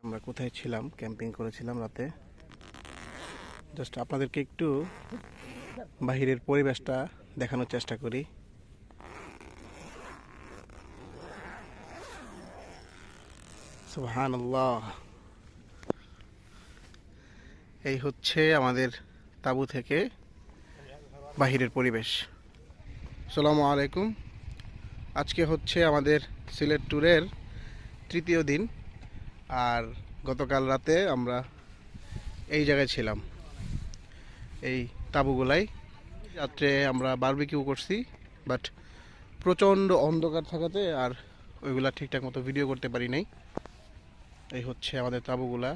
আমরা কোথায় ছিলাম, ক্যাম্পিং করেছিলাম রাতে। জাস্ট আপনাদেরকে একটু বাহিরের পরিবেশটা দেখানোর চেষ্টা করি। সুবহানাল্লাহ, এই হচ্ছে আমাদের তাঁবু থেকে বাহিরের পরিবেশ। আসসালামু আলাইকুম। আজকে হচ্ছে আমাদের সিলেট ট্যুরের তৃতীয় দিন। আর গতকাল রাতে আমরা এই জায়গায় ছিলাম, এই তাঁবুগুলাই। রাত্রে আমরা বারবিকিউ করছি, বাট প্রচণ্ড অন্ধকার থাকাতে আর ওইগুলা ঠিকঠাক মতো ভিডিও করতে পারি নাই। এই হচ্ছে আমাদের তাঁবুগুলা,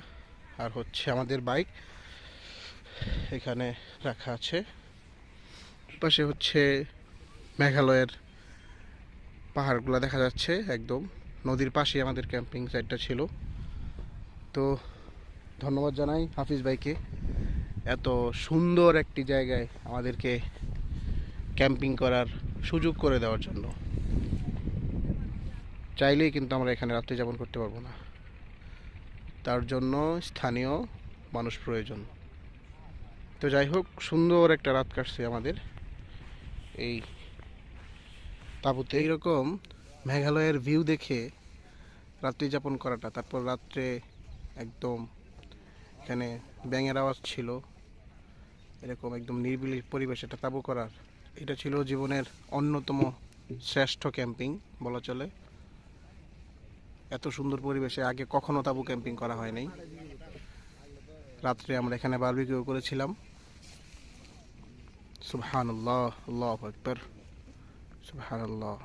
আর হচ্ছে আমাদের বাইক এখানে রাখা আছে। পাশে হচ্ছে মেঘালয়ের পাহাড়গুলো দেখা যাচ্ছে, একদম নদীর পাশে আমাদের ক্যাম্পিং সাইটটা ছিল। তো ধন্যবাদ জানাই হাফিজ ভাইকে এত সুন্দর একটি জায়গায় আমাদেরকে ক্যাম্পিং করার সুযোগ করে দেওয়ার জন্য। চাইলেই কিন্তু আমরা এখানে রাত্রি যাপন করতে পারবো না, তার জন্য স্থানীয় মানুষ প্রয়োজন। তো যাই হোক, সুন্দর একটা রাত কাটছে আমাদের এই তাঁবুতে। এইরকম মেঘালয়ের ভিউ দেখে রাত্রি যাপন করাটা, তারপর রাত্রে একদম এখানে ব্যাঙের আওয়াজ ছিল, এরকম একদম নিরিবিলি পরিবেশ এটা তাঁবু করার, এটা ছিল জীবনের অন্যতম শ্রেষ্ঠ ক্যাম্পিং বলা চলে। এত সুন্দর পরিবেশে আগে কখনো তাঁবু ক্যাম্পিং করা হয় নাই। রাত্রে আমরা এখানে বারবিকিউ করেছিলাম। সুবহানাল্লাহ, আল্লাহু আকবার, সুবহানাল্লাহ।